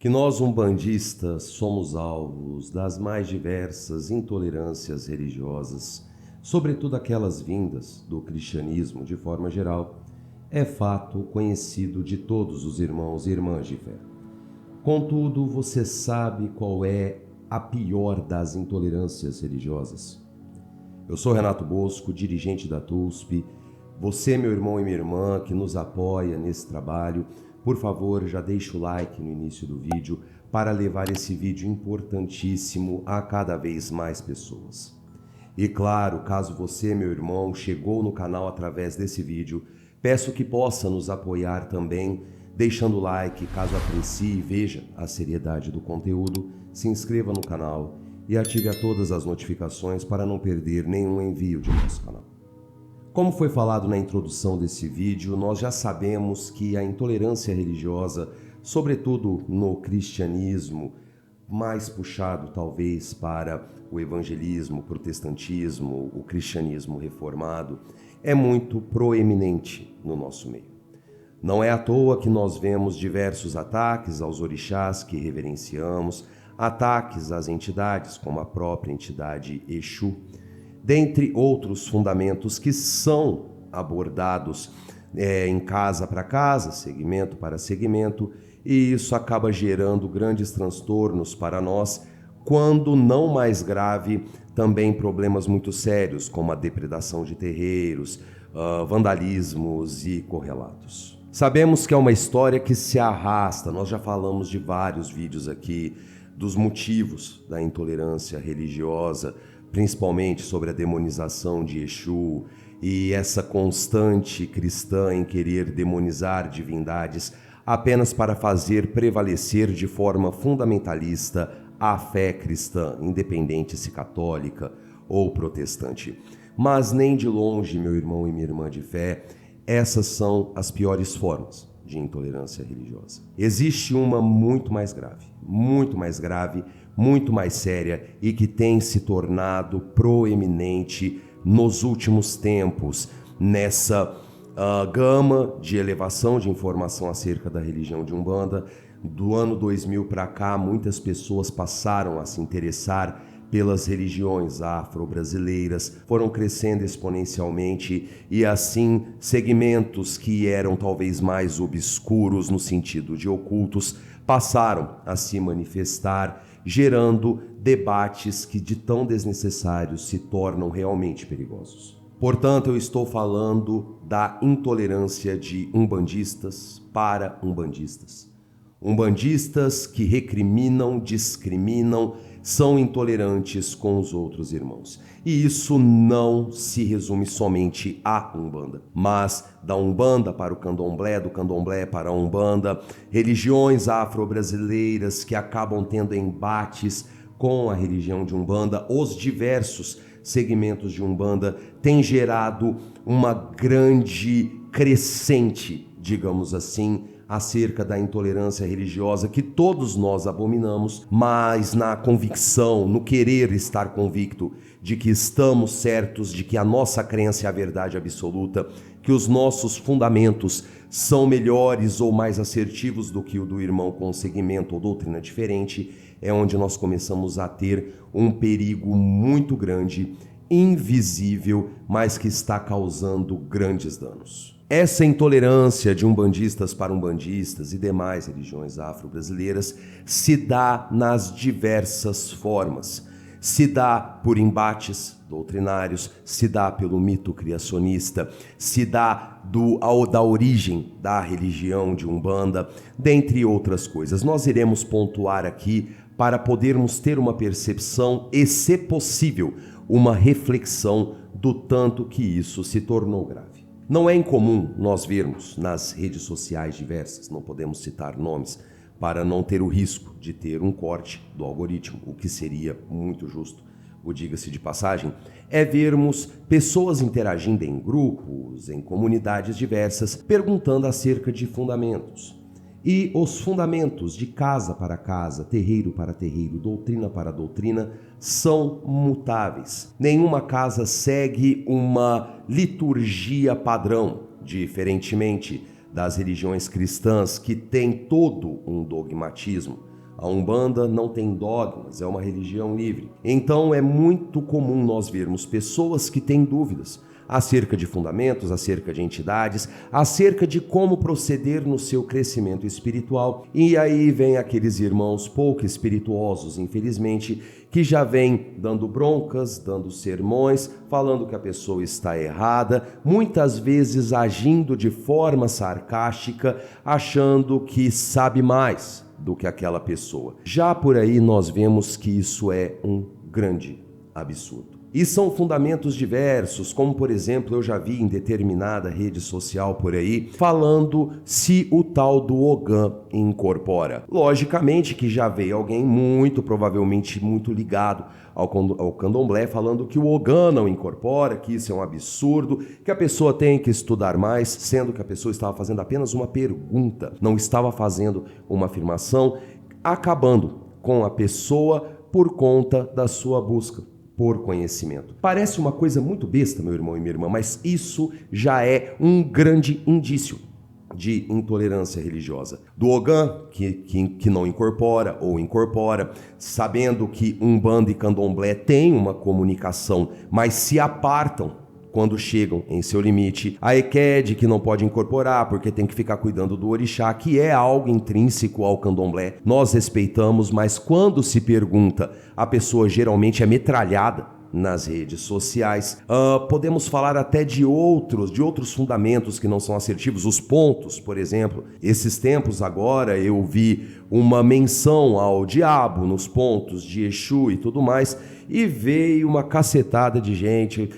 que nós umbandistas somos alvos das mais diversas intolerâncias religiosas, sobretudo aquelas vindas do cristianismo de forma geral, é fato conhecido de todos os irmãos e irmãs de fé. Contudo, você sabe qual é a pior das intolerâncias religiosas? Eu sou Renato Bosco, dirigente da TUSP. Você, meu irmão e minha irmã, que nos apoia nesse trabalho, por favor, já deixa o like no início do vídeo para levar esse vídeo importantíssimo a cada vez mais pessoas. E claro, caso você, meu irmão, chegou no canal através desse vídeo, peço que possa nos apoiar também, deixando o like caso aprecie e veja a seriedade do conteúdo, se inscreva no canal e ative a todas as notificações para não perder nenhum envio de nosso canal. Como foi falado na introdução desse vídeo, nós já sabemos que a intolerância religiosa, sobretudo no cristianismo, mais puxado talvez para o evangelismo, o protestantismo, o cristianismo reformado, é muito proeminente no nosso meio. Não é à toa que nós vemos diversos ataques aos orixás que reverenciamos, ataques às entidades, como a própria entidade Exu, dentre outros fundamentos que são abordados em casa para casa, segmento para segmento, e isso acaba gerando grandes transtornos para nós, quando não mais grave, também problemas muito sérios, como a depredação de terreiros, vandalismos e correlatos. Sabemos que é uma história que se arrasta, nós já falamos de vários vídeos aqui, dos motivos da intolerância religiosa, principalmente sobre a demonização de Exu e essa constante cristã em querer demonizar divindades apenas para fazer prevalecer de forma fundamentalista a fé cristã, independente se católica ou protestante. Mas nem de longe, meu irmão e minha irmã de fé, essas são as piores formas de intolerância religiosa. Existe uma muito mais grave, muito mais séria e que tem se tornado proeminente nos últimos tempos, nessa gama de elevação de informação acerca da religião de Umbanda. Do ano 2000 para cá, muitas pessoas passaram a se interessar pelas religiões afro-brasileiras, foram crescendo exponencialmente e assim segmentos que eram talvez mais obscuros no sentido de ocultos passaram a se manifestar, gerando debates que de tão desnecessários se tornam realmente perigosos. Portanto, eu estou falando da intolerância de umbandistas para umbandistas. Umbandistas que recriminam, discriminam, são intolerantes com os outros irmãos. E isso não se resume somente à Umbanda, mas da Umbanda para o Candomblé, do Candomblé para a Umbanda, religiões afro-brasileiras que acabam tendo embates com a religião de Umbanda, os diversos segmentos de Umbanda têm gerado uma grande crescente, digamos assim, acerca da intolerância religiosa que todos nós abominamos, mas na convicção, no querer estar convicto de que estamos certos, de que a nossa crença é a verdade absoluta, que os nossos fundamentos são melhores ou mais assertivos do que o do irmão com segmento ou doutrina diferente, é onde nós começamos a ter um perigo muito grande, invisível, mas que está causando grandes danos. Essa intolerância de umbandistas para umbandistas e demais religiões afro-brasileiras se dá nas diversas formas. Se dá por embates doutrinários, se dá pelo mito criacionista, se dá da origem da religião de Umbanda, dentre outras coisas. Nós iremos pontuar aqui para podermos ter uma percepção e, se possível, uma reflexão do tanto que isso se tornou grave. Não é incomum nós vermos nas redes sociais diversas, não podemos citar nomes, para não ter o risco de ter um corte do algoritmo, o que seria muito justo, o diga-se de passagem, é vermos pessoas interagindo em grupos, em comunidades diversas, perguntando acerca de fundamentos. E os fundamentos de casa para casa, terreiro para terreiro, doutrina para doutrina, são mutáveis. Nenhuma casa segue uma liturgia padrão, diferentemente das religiões cristãs que tem todo um dogmatismo. A Umbanda não tem dogmas, é uma religião livre. Então é muito comum nós vermos pessoas que têm dúvidas acerca de fundamentos, acerca de entidades, acerca de como proceder no seu crescimento espiritual. E aí vem aqueles irmãos pouco espirituosos, infelizmente, que já vêm dando broncas, dando sermões, falando que a pessoa está errada, muitas vezes agindo de forma sarcástica, achando que sabe mais do que aquela pessoa. Já por aí nós vemos que isso é um grande absurdo. E são fundamentos diversos, como por exemplo eu já vi em determinada rede social por aí, falando se o tal do Ogã incorpora. Logicamente que já veio alguém muito provavelmente muito ligado ao candomblé falando que o Ogã não incorpora, que isso é um absurdo, que a pessoa tem que estudar mais, sendo que a pessoa estava fazendo apenas uma pergunta, não estava fazendo uma afirmação, acabando com a pessoa por conta da sua busca por conhecimento. Parece uma coisa muito besta, meu irmão e minha irmã, mas isso já é um grande indício de intolerância religiosa. Do Ogã, que não incorpora ou incorpora, sabendo que Umbanda e Candomblé têm uma comunicação, mas se apartam quando chegam em seu limite. A Ekede, que não pode incorporar porque tem que ficar cuidando do orixá, que é algo intrínseco ao candomblé. Nós respeitamos, mas quando se pergunta, a pessoa geralmente é metralhada nas redes sociais. Podemos falar até de outros fundamentos que não são assertivos, os pontos, por exemplo. Esses tempos agora eu vi uma menção ao diabo nos pontos de Exu e tudo mais, e veio uma cacetada de gente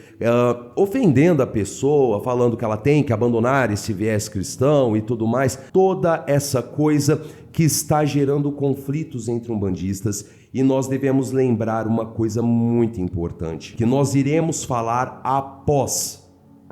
ofendendo a pessoa, falando que ela tem que abandonar esse viés cristão e tudo mais. Toda essa coisa que está gerando conflitos entre umbandistas. E nós devemos lembrar uma coisa muito importante, que nós iremos falar após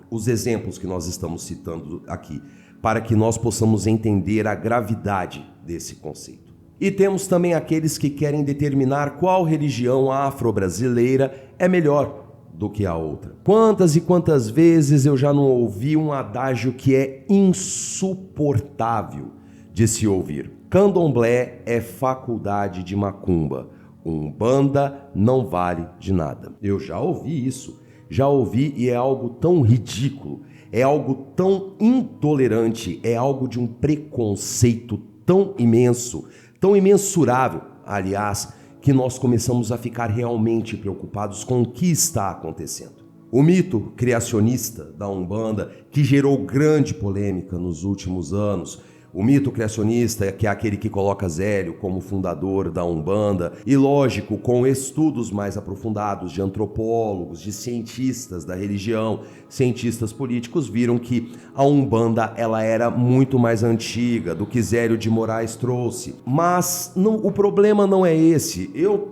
os exemplos que nós estamos citando aqui, para que nós possamos entender a gravidade desse conceito. E temos também aqueles que querem determinar qual religião afro-brasileira é melhor do que a outra. Quantas e quantas vezes eu já não ouvi um adágio que é insuportável de se ouvir. Candomblé é faculdade de macumba. Umbanda não vale de nada. Eu já ouvi isso. Já ouvi e é algo tão ridículo, é algo tão intolerante, é algo de um preconceito tão imenso, tão imensurável, aliás, que nós começamos a ficar realmente preocupados com o que está acontecendo. O mito criacionista da Umbanda, que gerou grande polêmica nos últimos anos, o mito criacionista, que é aquele que coloca Zélio como fundador da Umbanda, e lógico, com estudos mais aprofundados de antropólogos, de cientistas da religião, cientistas políticos, viram que a Umbanda ela era muito mais antiga do que Zélio de Moraes trouxe. Mas o problema não é esse.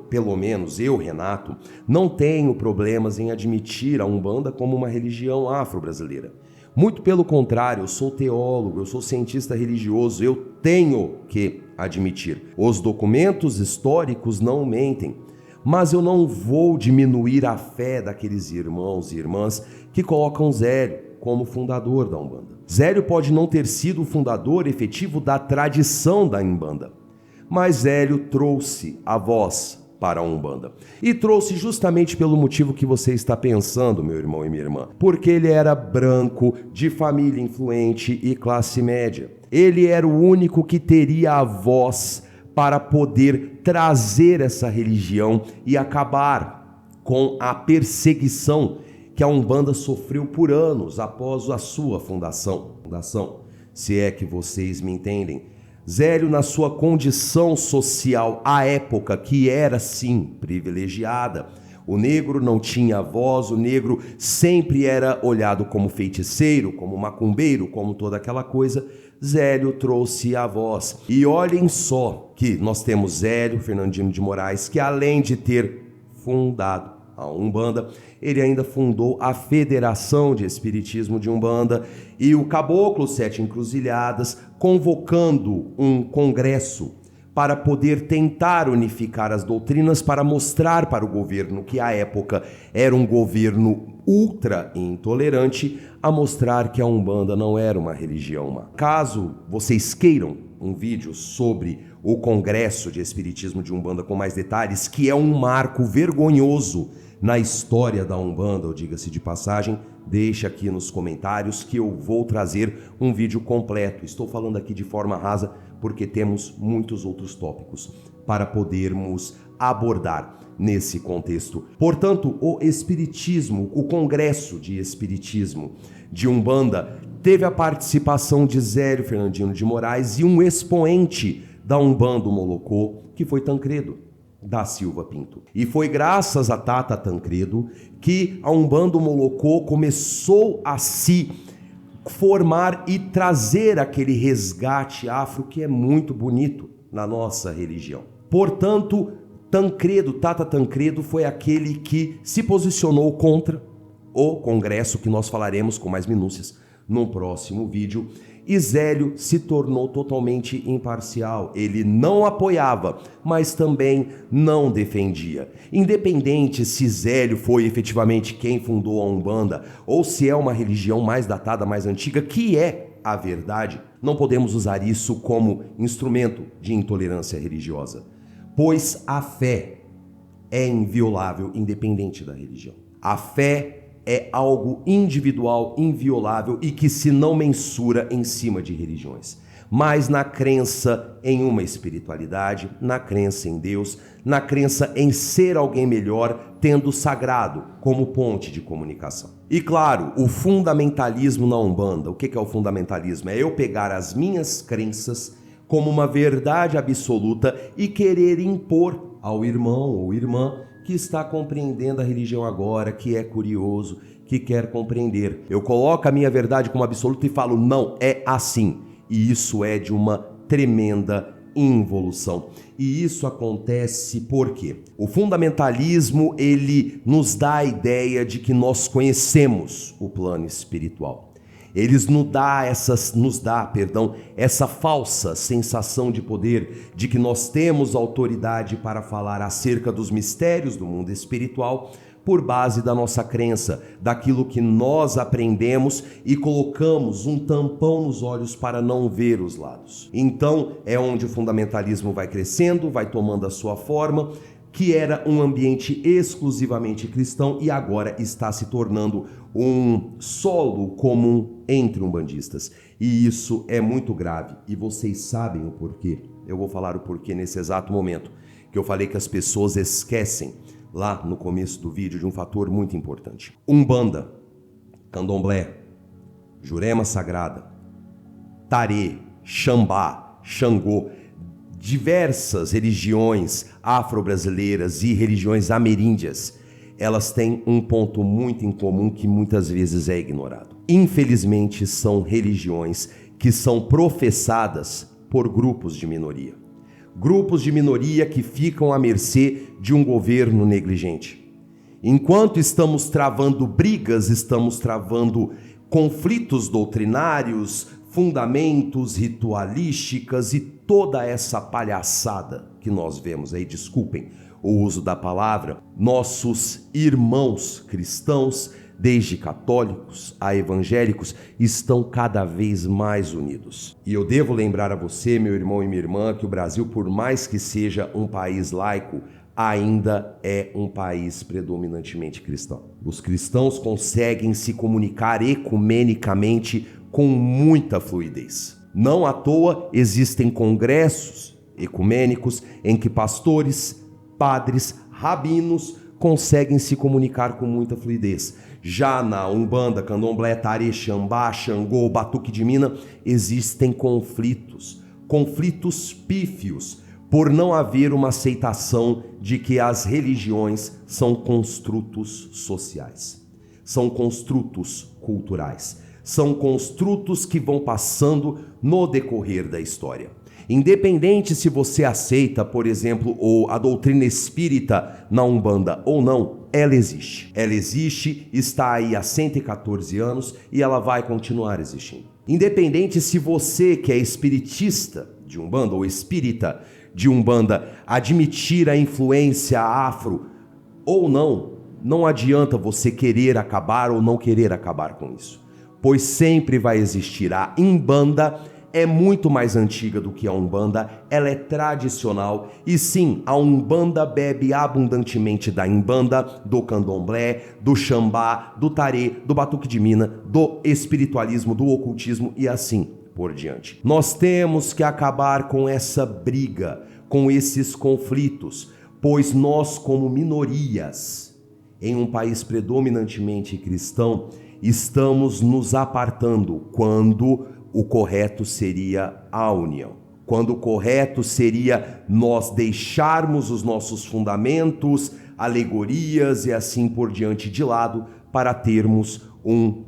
Pelo menos eu, Renato, não tenho problemas em admitir a Umbanda como uma religião afro-brasileira. Muito pelo contrário, eu sou teólogo, eu sou cientista religioso, eu tenho que admitir. Os documentos históricos não mentem, mas eu não vou diminuir a fé daqueles irmãos e irmãs que colocam Zélio como fundador da Umbanda. Zélio pode não ter sido o fundador efetivo da tradição da Umbanda, mas Zélio trouxe a voz para a Umbanda. E trouxe justamente pelo motivo que você está pensando, meu irmão e minha irmã. Porque ele era branco, de família influente e classe média. Ele era o único que teria a voz para poder trazer essa religião e acabar com a perseguição que a Umbanda sofreu por anos após a sua fundação, se é que vocês me entendem. Zélio, na sua condição social à época, que era sim privilegiada, o negro não tinha voz, o negro sempre era olhado como feiticeiro, como macumbeiro, como toda aquela coisa. Zélio trouxe a voz. E olhem só que nós temos Zélio Fernandino de Moraes, que além de ter fundado a Umbanda, ele ainda fundou a Federação de Espiritismo de Umbanda e o Caboclo Sete Encruzilhadas, convocando um congresso para poder tentar unificar as doutrinas, para mostrar para o governo, que à época era um governo ultra intolerante, a mostrar que a Umbanda não era uma religião má. Caso vocês queiram um vídeo sobre o Congresso de Espiritismo de Umbanda com mais detalhes, que é um marco vergonhoso na história da Umbanda, ou diga-se de passagem, deixa aqui nos comentários que eu vou trazer um vídeo completo. Estou falando aqui de forma rasa porque temos muitos outros tópicos para podermos abordar nesse contexto. Portanto, o Espiritismo, o Congresso de Espiritismo de Umbanda, teve a participação de Zélio Fernandino de Moraes e um expoente da Umbanda Molocô, que foi Tancredo da Silva Pinto. E foi graças a Tata Tancredo que a Umbanda Molocô começou a se formar e trazer aquele resgate afro que é muito bonito na nossa religião. Portanto, Tata Tancredo foi aquele que se posicionou contra o Congresso, que nós falaremos com mais minúcias no próximo vídeo, e Zélio se tornou totalmente imparcial. Ele não apoiava, mas também não defendia. Independente se Zélio foi efetivamente quem fundou a Umbanda, ou se é uma religião mais datada, mais antiga, que é a verdade, não podemos usar isso como instrumento de intolerância religiosa, pois a fé é inviolável, independente da religião. A fé é algo individual, inviolável e que se não mensura em cima de religiões. Mas na crença em uma espiritualidade, na crença em Deus, na crença em ser alguém melhor, tendo o sagrado como ponte de comunicação. E claro, o fundamentalismo na Umbanda. O que é o fundamentalismo? É eu pegar as minhas crenças como uma verdade absoluta e querer impor ao irmão ou irmã que está compreendendo a religião agora, que é curioso, que quer compreender. Eu coloco a minha verdade como absoluta e falo, não, é assim. E isso é de uma tremenda involução. E isso acontece porque o fundamentalismo, ele nos dá a ideia de que nós conhecemos o plano espiritual. Eles nos dá essa falsa sensação de poder, de que nós temos autoridade para falar acerca dos mistérios do mundo espiritual por base da nossa crença, daquilo que nós aprendemos e colocamos um tampão nos olhos para não ver os lados. Então é onde o fundamentalismo vai crescendo, vai tomando a sua forma, que era um ambiente exclusivamente cristão e agora está se tornando um solo comum entre umbandistas. E isso é muito grave e vocês sabem o porquê. Eu vou falar o porquê nesse exato momento, que eu falei que as pessoas esquecem lá no começo do vídeo de um fator muito importante. Umbanda, Candomblé, Jurema Sagrada, Tarê, Xambá, Xangô, diversas religiões afro-brasileiras e religiões ameríndias, elas têm um ponto muito em comum que muitas vezes é ignorado. Infelizmente, são religiões que são professadas por grupos de minoria. Grupos de minoria que ficam à mercê de um governo negligente. Enquanto estamos travando brigas, estamos travando conflitos doutrinários, fundamentos, ritualísticas e toda essa palhaçada que nós vemos aí, desculpem o uso da palavra, nossos irmãos cristãos, desde católicos a evangélicos, estão cada vez mais unidos. E eu devo lembrar a você, meu irmão e minha irmã, que o Brasil, por mais que seja um país laico, ainda é um país predominantemente cristão. Os cristãos conseguem se comunicar ecumenicamente com muita fluidez. Não à toa existem congressos ecumênicos em que pastores, padres, rabinos conseguem se comunicar com muita fluidez. Já na Umbanda, Candomblé, Tarê, Xambá, Xangô, Batuque de Mina, existem conflitos pífios, por não haver uma aceitação de que as religiões são construtos sociais, são construtos culturais, são construtos que vão passando no decorrer da história. Independente se você aceita, por exemplo, a doutrina espírita na Umbanda ou não, ela existe. Ela existe, está aí há 114 anos e ela vai continuar existindo. Independente se você que é espiritista de Umbanda ou espírita de Umbanda admitir a influência afro ou não, não adianta você querer acabar ou não querer acabar com isso, pois sempre vai existir. A Imbanda é muito mais antiga do que a Umbanda, ela é tradicional e sim, a Umbanda bebe abundantemente da Imbanda, do Candomblé, do Xambá, do Tarê, do Batuque de Mina, do espiritualismo, do ocultismo e assim por diante. Nós temos que acabar com essa briga, com esses conflitos, pois nós, como minorias, em um país predominantemente cristão, estamos nos apartando quando o correto seria a união. Quando o correto seria nós deixarmos os nossos fundamentos, alegorias e assim por diante de lado para termos um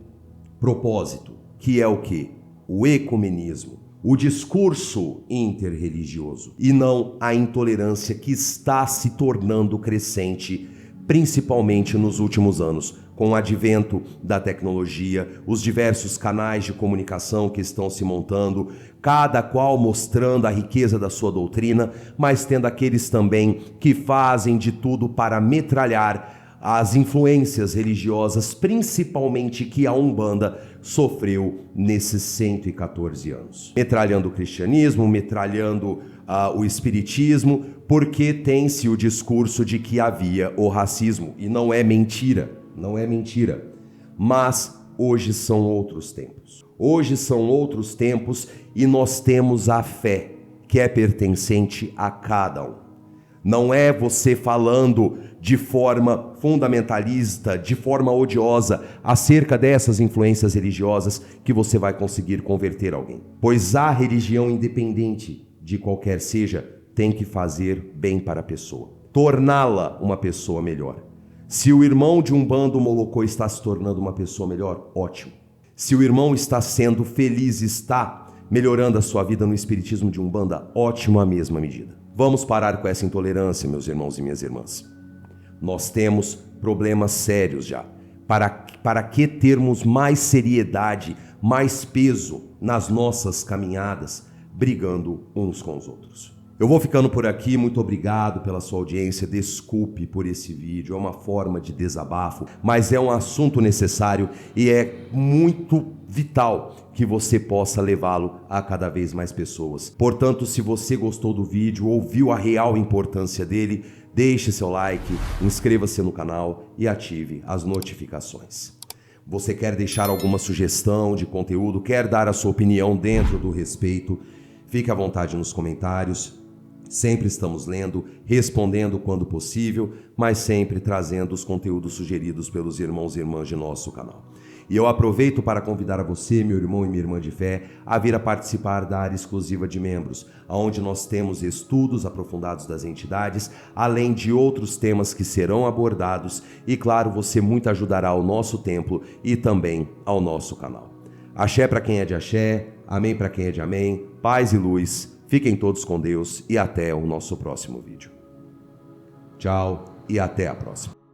propósito, que é o quê? O ecumenismo, o discurso interreligioso e não a intolerância que está se tornando crescente, principalmente nos últimos anos, com o advento da tecnologia, os diversos canais de comunicação que estão se montando, cada qual mostrando a riqueza da sua doutrina, mas tendo aqueles também que fazem de tudo para metralhar as influências religiosas, principalmente que a Umbanda sofreu nesses 114 anos. Metralhando o cristianismo, metralhando o espiritismo, porque tem-se o discurso de que havia o racismo, e não é mentira, não é mentira, mas hoje são outros tempos. Hoje são outros tempos e nós temos a fé, que é pertencente a cada um. Não é você falando de forma fundamentalista, de forma odiosa, acerca dessas influências religiosas que você vai conseguir converter alguém. Pois a religião, independente de qualquer seja, tem que fazer bem para a pessoa, torná-la uma pessoa melhor. Se o irmão de Umbanda Molocô está se tornando uma pessoa melhor, ótimo. Se o irmão está sendo feliz, está melhorando a sua vida no espiritismo de Umbanda, ótimo a mesma medida. Vamos parar com essa intolerância, meus irmãos e minhas irmãs. Nós temos problemas sérios já. Para que termos mais seriedade, mais peso nas nossas caminhadas, brigando uns com os outros? Eu vou ficando por aqui, muito obrigado pela sua audiência, desculpe por esse vídeo, é uma forma de desabafo, mas é um assunto necessário e é muito vital que você possa levá-lo a cada vez mais pessoas. Portanto, se você gostou do vídeo, ouviu a real importância dele, deixe seu like, inscreva-se no canal e ative as notificações. Você quer deixar alguma sugestão de conteúdo, quer dar a sua opinião dentro do respeito, fique à vontade nos comentários. Sempre estamos lendo, respondendo quando possível, mas sempre trazendo os conteúdos sugeridos pelos irmãos e irmãs de nosso canal. E eu aproveito para convidar a você, meu irmão e minha irmã de fé, a vir a participar da área exclusiva de membros, onde nós temos estudos aprofundados das entidades, além de outros temas que serão abordados e, claro, você muito ajudará ao nosso templo e também ao nosso canal. Axé para quem é de axé, amém para quem é de amém, paz e luz. Fiquem todos com Deus e até o nosso próximo vídeo. Tchau e até a próxima.